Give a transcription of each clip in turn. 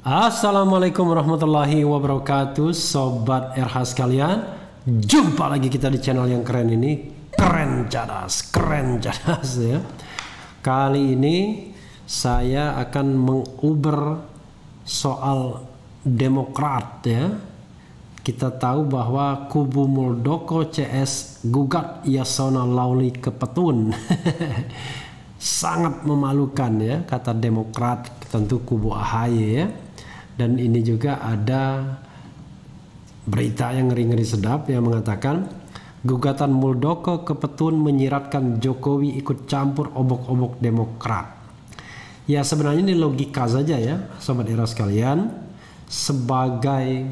Assalamualaikum warahmatullahi wabarakatuh, Sobat RH sekalian. Jumpa lagi kita di channel yang keren ini, keren cadas ya. Kali ini saya akan menguber soal Demokrat ya. Kita tahu bahwa kubu Muldoko CS gugat Yasona Lawli ke Petun. Sangat memalukan ya, kata Demokrat, tentu kubu AHY ya. Dan ini juga ada berita yang ngeri-ngeri sedap yang mengatakan gugatan Muldoko ke Petun menyiratkan Jokowi ikut campur obok-obok Demokrat. Ya sebenarnya ini logika saja ya, Sobat Era sekalian. Sebagai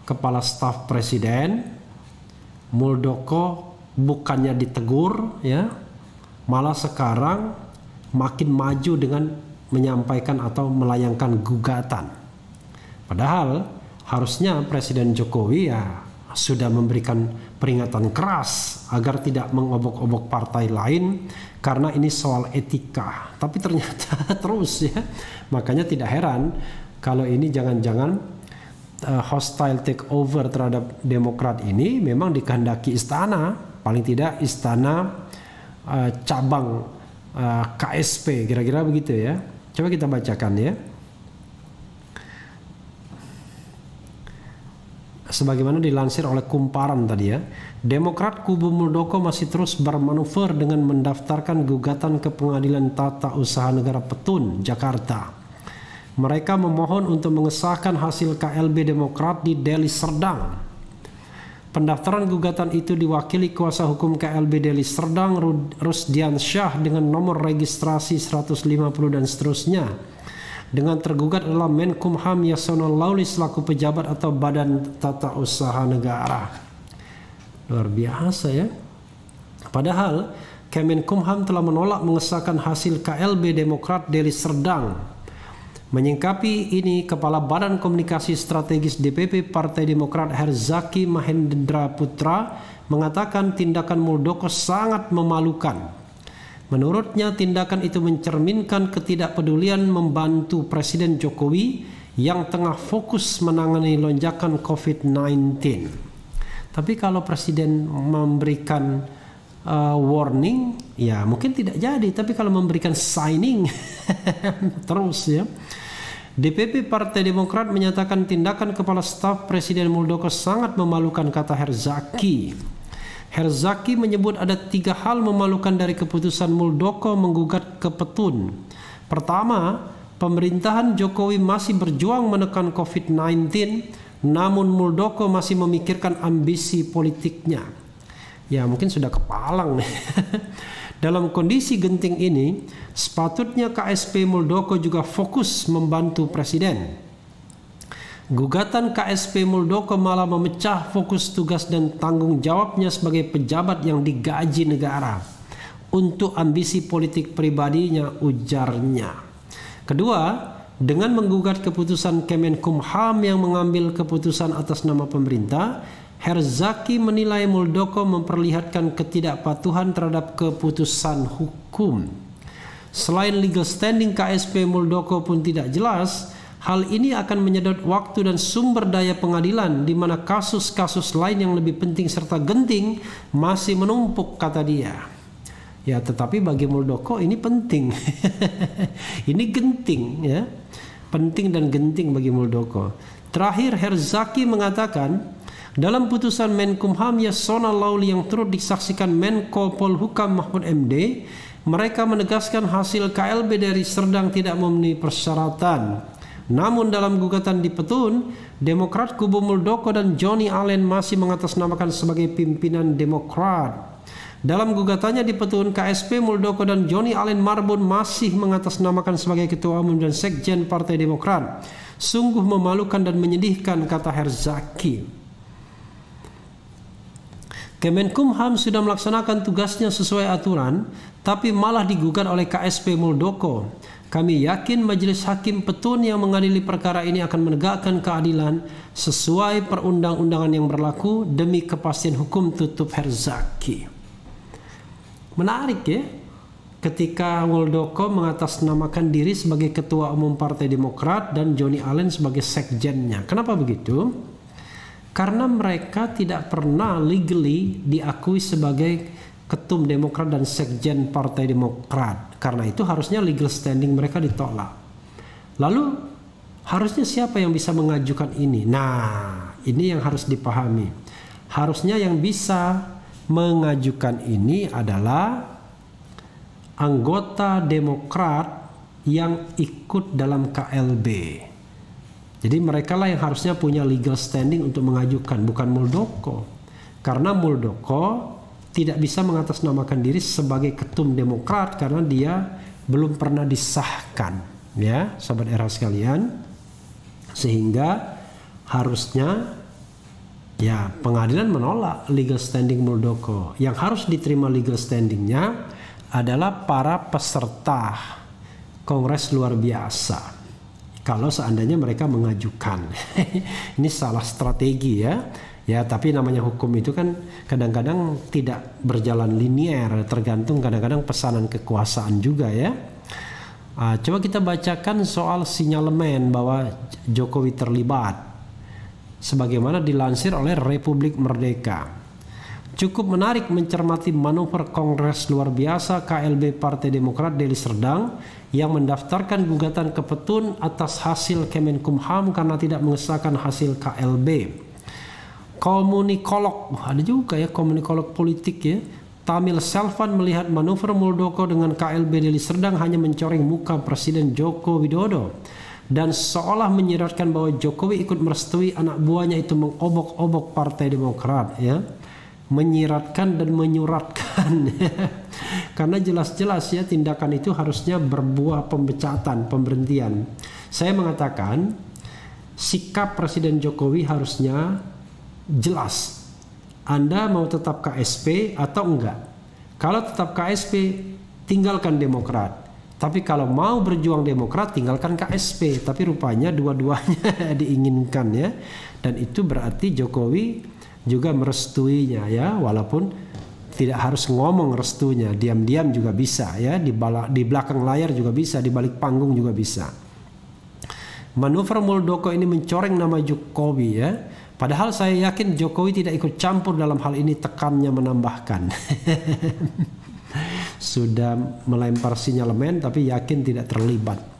kepala staf presiden, Muldoko bukannya ditegur ya, malah sekarang makin maju dengan menyampaikan atau melayangkan gugatan. Padahal harusnya Presiden Jokowi ya sudah memberikan peringatan keras agar tidak mengobok-obok partai lain karena ini soal etika. Tapi ternyata terus ya. Makanya tidak heran kalau ini jangan-jangan hostile takeover terhadap Demokrat ini memang dikehendaki istana, paling tidak istana cabang KSP, kira-kira begitu ya. Coba kita bacakan ya. Sebagaimana dilansir oleh Kumparan tadi ya, Demokrat kubu Muldoko masih terus bermanuver dengan mendaftarkan gugatan ke Pengadilan Tata Usaha Negara Petun, Jakarta. Mereka memohon untuk mengesahkan hasil KLB Demokrat di Deli Serdang. Pendaftaran gugatan itu diwakili kuasa hukum KLB Deli Serdang Rusdian Syah dengan nomor registrasi 150 dan seterusnya. Dengan tergugat adalah Menkumham Yasona Lawli selaku pejabat atau Badan Tata Usaha Negara. Luar biasa ya. Padahal Kemenkumham telah menolak mengesahkan hasil KLB Demokrat Deli Serdang. Menyingkapi ini, Kepala Badan Komunikasi Strategis DPP Partai Demokrat Herzaki Mahendra Putra mengatakan tindakan Muldoko sangat memalukan. Menurutnya tindakan itu mencerminkan ketidakpedulian membantu Presiden Jokowi yang tengah fokus menangani lonjakan COVID-19. Tapi kalau Presiden memberikan warning, ya mungkin tidak jadi. Tapi kalau memberikan signing, terus ya. DPP Partai Demokrat menyatakan tindakan Kepala Staf Presiden Muldoko sangat memalukan, kata Herzaki. Herzaki menyebut ada 3 hal memalukan dari keputusan Muldoko menggugat ke Petun. Pertama, pemerintahan Jokowi masih berjuang menekan COVID-19, namun Muldoko masih memikirkan ambisi politiknya. Ya mungkin sudah kepalang. Dalam kondisi genting ini, sepatutnya KSP Muldoko juga fokus membantu Presiden. Gugatan KSP Muldoko malah memecah fokus tugas dan tanggung jawabnya sebagai pejabat yang digaji negara untuk ambisi politik pribadinya, ujarnya. Kedua, dengan menggugat keputusan Kemenkumham yang mengambil keputusan atas nama pemerintah, Herzaki menilai Muldoko memperlihatkan ketidakpatuhan terhadap keputusan hukum. Selain legal standing KSP Muldoko pun tidak jelas, hal ini akan menyedot waktu dan sumber daya pengadilan di mana kasus-kasus lain yang lebih penting serta genting masih menumpuk, kata dia. Ya, tetapi bagi Muldoko ini penting. Ini genting ya. Penting dan genting bagi Muldoko. Terakhir Herzaki mengatakan, dalam putusan Menkumham Yasona Lawli yang turut disaksikan Menko Polhukam Mahfud MD, mereka menegaskan hasil KLB dari Serdang tidak memenuhi persyaratan. Namun dalam gugatan di Petun, Demokrat kubu Muldoko dan Johnny Allen masih mengatasnamakan sebagai pimpinan Demokrat. Dalam gugatannya di Petun, KSP Muldoko dan Johnny Allen Marbun masih mengatasnamakan sebagai ketua umum dan sekjen Partai Demokrat. Sungguh memalukan dan menyedihkan, kata Herzaki. Kemenkumham sudah melaksanakan tugasnya sesuai aturan, tapi malah digugat oleh KSP Muldoko. Kami yakin Majelis Hakim Petun yang mengadili perkara ini akan menegakkan keadilan sesuai perundang-undangan yang berlaku demi kepastian hukum, tutup Herzaki. Menarik ya. ketika Muldoko mengatasnamakan diri sebagai Ketua Umum Partai Demokrat dan Johnny Allen sebagai sekjennya. Kenapa begitu? Karena mereka tidak pernah legally diakui sebagai Ketum Demokrat dan Sekjen Partai Demokrat. Karena itu harusnya legal standing mereka ditolak. Lalu harusnya siapa yang bisa mengajukan ini? Nah, ini yang harus dipahami. Harusnya yang bisa mengajukan ini adalah anggota Demokrat yang ikut dalam KLB. Jadi mereka lah yang harusnya punya legal standing untuk mengajukan, bukan Muldoko. Karena Muldoko tidak bisa mengatasnamakan diri sebagai Ketum Demokrat karena dia belum pernah disahkan, ya, sahabat era sekalian. Sehingga harusnya ya pengadilan menolak legal standing Muldoko. Yang harus diterima legal standingnya adalah para peserta Kongres luar biasa. Kalau seandainya mereka mengajukan. Ini salah strategi ya. Ya, tapi namanya hukum itu kan kadang-kadang tidak berjalan linier, tergantung kadang-kadang pesanan kekuasaan juga ya. Coba kita bacakan soal sinyalemen bahwa Jokowi terlibat. Sebagaimana dilansir oleh Republik Merdeka. Cukup menarik mencermati manuver Kongres luar biasa KLB Partai Demokrat Deli Serdang yang mendaftarkan gugatan ke Petun atas hasil Kemenkumham karena tidak mengesahkan hasil KLB. Komunikolog, ada juga ya komunikolog politik ya, Tamil Selvan melihat manuver Muldoko dengan KLB Deli Serdang hanya mencoreng muka Presiden Joko Widodo dan seolah menyiratkan bahwa Jokowi ikut merestui anak buahnya itu mengobok-obok Partai Demokrat ya. Menyiratkan dan menyuratkan karena jelas-jelas ya tindakan itu harusnya berbuah pemecatan, pemberhentian. Saya mengatakan sikap Presiden Jokowi harusnya jelas. Anda mau tetap KSP atau enggak? Kalau tetap KSP, tinggalkan Demokrat. Tapi kalau mau berjuang Demokrat, tinggalkan KSP. Tapi rupanya dua-duanya diinginkan ya. Dan itu berarti Jokowi juga merestuinya ya, walaupun tidak harus ngomong restunya, diam-diam juga bisa ya, di belakang layar juga bisa, di balik panggung juga bisa. Manuver Muldoko ini mencoreng nama Jokowi ya, padahal saya yakin Jokowi tidak ikut campur dalam hal ini, tekannya menambahkan. Sudah melempar sinyalemen tapi yakin tidak terlibat.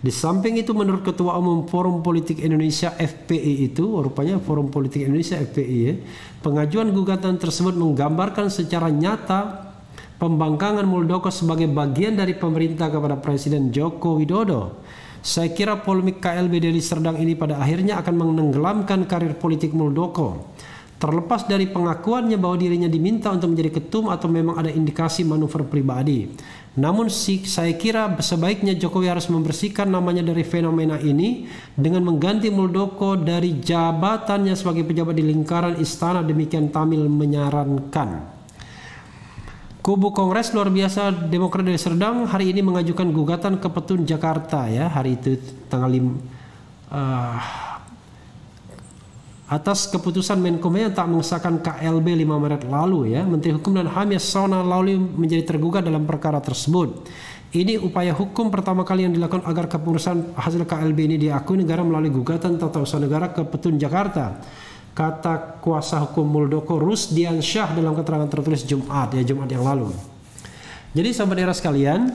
Di samping itu menurut Ketua Umum Forum Politik Indonesia FPI itu, rupanya Forum Politik Indonesia FPI ya, pengajuan gugatan tersebut menggambarkan secara nyata pembangkangan Muldoko sebagai bagian dari pemerintah kepada Presiden Joko Widodo. Saya kira polemik KLB Deli Serdang ini pada akhirnya akan menenggelamkan karir politik Muldoko. Terlepas dari pengakuannya bahwa dirinya diminta untuk menjadi ketum atau memang ada indikasi manuver pribadi. Namun saya kira sebaiknya Jokowi harus membersihkan namanya dari fenomena ini dengan mengganti Muldoko dari jabatannya sebagai pejabat di lingkaran istana, demikian Tamil menyarankan. Kubu Kongres luar biasa Demokrat Deli Serdang hari ini mengajukan gugatan ke Petun Jakarta ya, hari itu tanggal 5 atas keputusan Menkumham yang tak mengesahkan KLB 5 Maret lalu ya. Menteri Hukum dan HAM Yasona Lawli menjadi tergugat dalam perkara tersebut. Ini upaya hukum pertama kali yang dilakukan agar kepengurusan hasil KLB ini diakui negara melalui gugatan tata usaha negara ke Petun Jakarta, kata kuasa hukum Muldoko Rusdian Syah dalam keterangan tertulis Jumat yang lalu. Jadi sahabat era sekalian,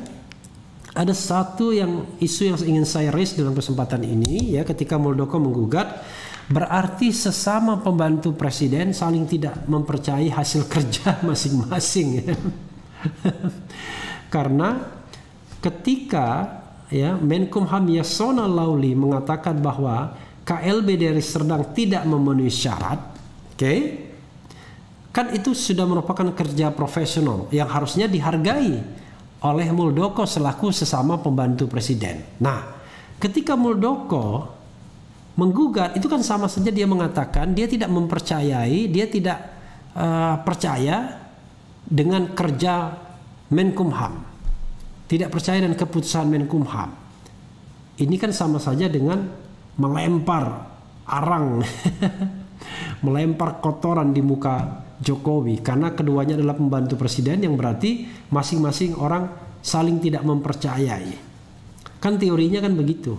ada satu isu yang ingin saya raise dalam kesempatan ini ya, ketika Muldoko menggugat. Berarti sesama pembantu presiden saling tidak mempercayai hasil kerja masing-masing ya. Karena ketika ya Menkumham Yasona Lawli mengatakan bahwa KLB Deli Serdang tidak memenuhi syarat, oke? Kan itu sudah merupakan kerja profesional yang harusnya dihargai oleh Muldoko selaku sesama pembantu presiden. Nah, ketika Muldoko menggugat, itu kan sama saja dia mengatakan dia tidak mempercayai, dia tidak percaya dengan kerja Menkumham, tidak percaya dengan keputusan Menkumham. Ini kan sama saja dengan melempar arang, melempar kotoran di muka Jokowi, karena keduanya adalah pembantu presiden yang berarti masing-masing orang saling tidak mempercayai. Kan teorinya kan begitu.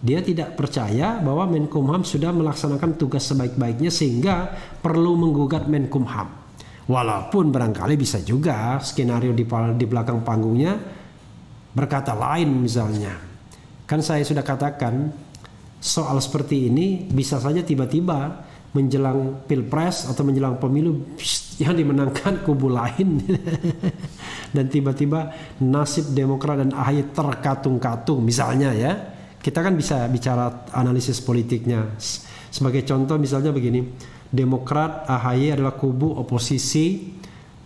Dia tidak percaya bahwa Menkumham sudah melaksanakan tugas sebaik-baiknya sehingga perlu menggugat Menkumham. Walaupun barangkali bisa juga skenario di belakang panggungnya berkata lain misalnya. Kan saya sudah katakan soal seperti ini bisa saja tiba-tiba menjelang pilpres atau menjelang pemilu yang dimenangkan kubu lain dan tiba-tiba nasib Demokrat dan AHY terkatung-katung misalnya ya. Kita kan bisa bicara analisis politiknya. Sebagai contoh misalnya begini, Demokrat AHY adalah kubu oposisi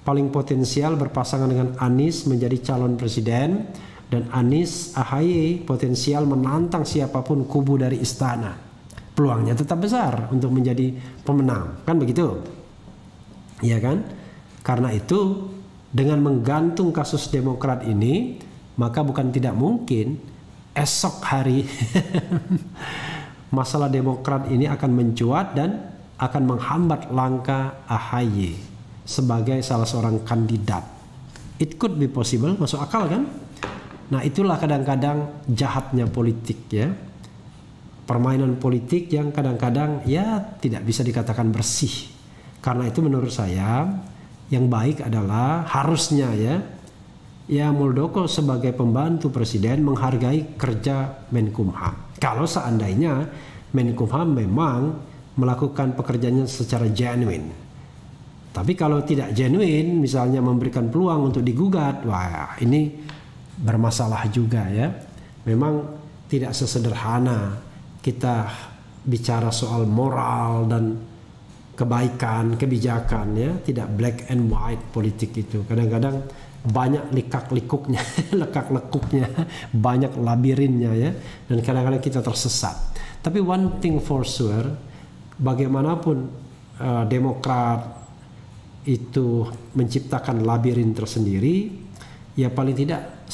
paling potensial berpasangan dengan Anies menjadi calon presiden, dan Anies AHY potensial menantang siapapun kubu dari istana. Peluangnya tetap besar untuk menjadi pemenang, kan begitu? Iya kan? Karena itu dengan menggantung kasus Demokrat ini, maka bukan tidak mungkin esok hari masalah Demokrat ini akan mencuat dan akan menghambat langkah AHY sebagai salah seorang kandidat. It could be possible, masuk akal kan? Nah, itulah kadang-kadang jahatnya politik ya. Permainan politik yang kadang-kadang ya tidak bisa dikatakan bersih. Karena itu menurut saya yang baik adalah harusnya ya Muldoko sebagai pembantu presiden menghargai kerja Menkumham. Kalau seandainya Menkumham memang melakukan pekerjaannya secara genuine. Tapi kalau tidak genuine, misalnya memberikan peluang untuk digugat, wah ini bermasalah juga ya. Memang tidak sesederhana kita bicara soal moral dan kebaikan, kebijakan ya, tidak black and white politik itu. Kadang-kadang banyak likak-likuknya, lekak-lekuknya, banyak labirinnya ya, dan kadang-kadang kita tersesat. Tapi one thing for sure, bagaimanapun Demokrat itu menciptakan labirin tersendiri, ya paling tidak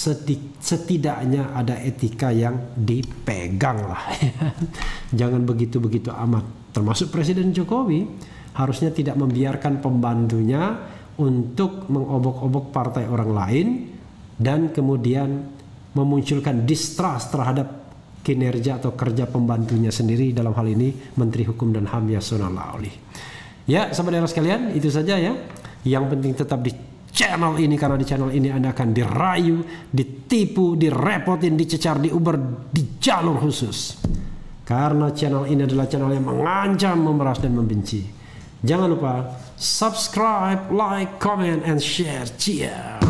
setidaknya ada etika yang dipegang lah. Jangan begitu-begitu amat. Termasuk Presiden Jokowi harusnya tidak membiarkan pembantunya untuk mengobok-obok partai orang lain dan kemudian memunculkan distrust terhadap kinerja atau kerja pembantunya sendiri, dalam hal ini Menteri Hukum dan HAM Yasona Laoli. Ya, sahabat sekalian, itu saja ya. Yang penting tetap di channel ini, karena di channel ini Anda akan dirayu, ditipu, direpotin, dicecar, diuber di jalur khusus. Karena channel ini adalah channel yang mengancam, memeras, dan membenci. Jangan lupa subscribe, like, comment, and share. Cheers.